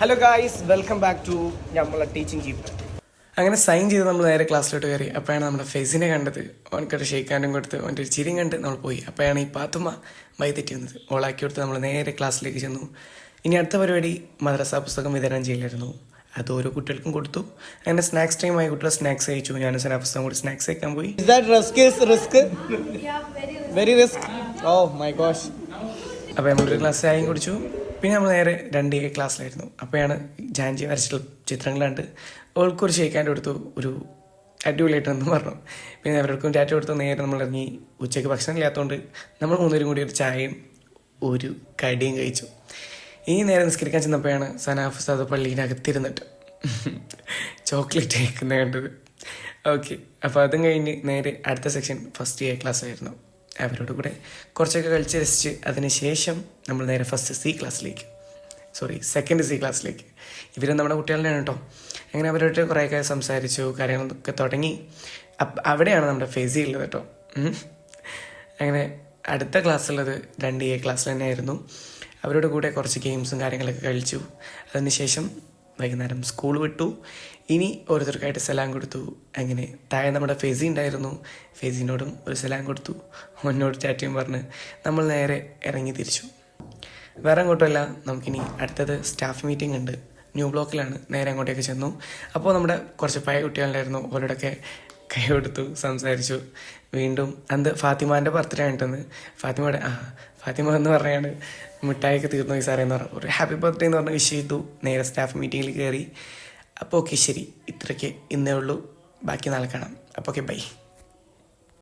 Hello guys, welcome back to നമ്മളെ teaching keeper. അങ്ങനെ sign ചെയ്ത് നമ്മൾ നേരെ ക്ലാസ്സിലോട്ട് കയറി. അപ്പോഴാണ് നമ്മുടെ ഫെസിനെ കണ്ടത്. അവനക്കൊരു ഷെയ്ക്കാനും കൊടുത്ത് അവൻ്റെ ഒരു ചിരിയും കണ്ട് നമ്മൾ പോയി. അപ്പോഴാണ് ഈ പാത്തുമ്മ തെറ്റി വന്നത്. ഓളാക്കി കൊടുത്ത് നമ്മൾ നേരെ ക്ലാസ്സിലേക്ക് ചെന്നു. ഇനി അടുത്ത പരിപാടി മദ്രസ പുസ്തകം വിതരണം ചെയ്യില്ലായിരുന്നു. അത് ഓരോ കുട്ടികൾക്കും കൊടുത്തു. അങ്ങനെ സ്നാക്സ് ടൈം ആയി. കുട്ടികൾ സ്നാക്സ് കഴിച്ചു. ഞാൻ പുസ്തകം കൂടി സ്നാക്സ് കഴിക്കാൻ പോയി. അപ്പോൾ നമ്മളൊരു ഗ്ലാസ് ചായയും കുടിച്ചു. പിന്നെ നമ്മൾ നേരെ 2A ക്ലാസ്സിലായിരുന്നു. അപ്പോഴാണ് ജാൻജി വരച്ചിട്ടുള്ള ചിത്രങ്ങൾ കണ്ട് ഓൾക്കൊരു ഷെയ്ക്കാൻ്റെ കൊടുത്തു. ഒരു അടിപൊളിയായിട്ടെന്ന് പറഞ്ഞു. പിന്നെ അവരോടൊപ്പം ടാറ്റ കൊടുത്തു. നേരെ നമ്മൾ ഇറങ്ങി. ഉച്ചയ്ക്ക് ഭക്ഷണം ഇല്ലാത്തതുകൊണ്ട് നമ്മൾ മൂന്നുപേരും കൂടി ഒരു ചായയും ഒരു കടിയും കഴിച്ചു. ഇനി നേരെ നിസ്കരിക്കാൻ ചെന്നപ്പോഴാണ് സനാഫ് ഉസ്താദ് പള്ളിയിനകത്തിരുന്നിട്ട് ചോക്ലേറ്റ് കഴിക്കുന്നത് കണ്ടത്. ഓക്കെ, അപ്പോൾ അതും കഴിഞ്ഞ് നേരെ അടുത്ത സെക്ഷൻ ഫസ്റ്റ് A ക്ലാസ്സായിരുന്നു. അവരോട് കൂടെ കുറച്ചൊക്കെ കളിച്ച് രസിച്ച് അതിന് ശേഷം നമ്മൾ നേരെ സെക്കൻഡ് C ക്ലാസ്സിലേക്ക്. ഇവരും നമ്മുടെ കുട്ടികളുടെയാണ് കേട്ടോ. അങ്ങനെ അവരോട്ട് കുറേയൊക്കെ സംസാരിച്ചു, കാര്യങ്ങളൊക്കെ തുടങ്ങി. അവിടെയാണ് നമ്മുടെ ഫെസി ഉള്ളത് കേട്ടോ. അങ്ങനെ അടുത്ത ക്ലാസ്സുള്ളത് 2A ക്ലാസ്സിൽ തന്നെയായിരുന്നു. അവരോട് കൂടെ കുറച്ച് ഗെയിംസും കാര്യങ്ങളൊക്കെ കളിച്ചു. അതിനുശേഷം വൈകുന്നേരം സ്കൂൾ വിട്ടു. ഇനി ഓരോരുത്തർക്കായിട്ട് സലാം കൊടുത്തു. അങ്ങനെ താഴെ നമ്മുടെ ഫെസി ഉണ്ടായിരുന്നു. ഫെസിനോടും ഒരു സലാം കൊടുത്തു. അവനോട് ചാറ്റിയും പറഞ്ഞ് നമ്മൾ നേരെ ഇറങ്ങി തിരിച്ചു. വേറെ അങ്ങോട്ടുമല്ല, നമുക്കിനി അടുത്തത് സ്റ്റാഫ് മീറ്റിംഗ് ഉണ്ട്. ന്യൂ ബ്ലോക്കിലാണ്. നേരെ അങ്ങോട്ടേക്ക് ചെന്നു. അപ്പോൾ നമ്മുടെ കുറച്ച് പഴയ കുട്ടികളുണ്ടായിരുന്നു. അവരോടൊക്കെ കൈ കൊടുത്തു, സംസാരിച്ചു. വീണ്ടും അന്ന് ഫാത്തിമാൻ്റെ ബർത്ത്ഡേ ആയിട്ടെന്ന് ഫാത്തിമ എന്ന് പറയാണ് മിഠായിയൊക്കെ തീർന്നു പോയി സാറേ എന്ന് പറഞ്ഞു. ഒരു ഹാപ്പി ബർത്ത്ഡേ എന്ന് പറഞ്ഞ് വിഷ് ചെയ്തു. നേരെ സ്റ്റാഫ് മീറ്റിങ്ങിൽ കയറി. അപ്പോൾ ഓക്കെ, ശരി, ഇത്രയ്ക്ക് ഇന്നേ ഉള്ളൂ. ബാക്കി നാളെ കാണാം. അപ്പോൾ ഓക്കെ, ബൈ.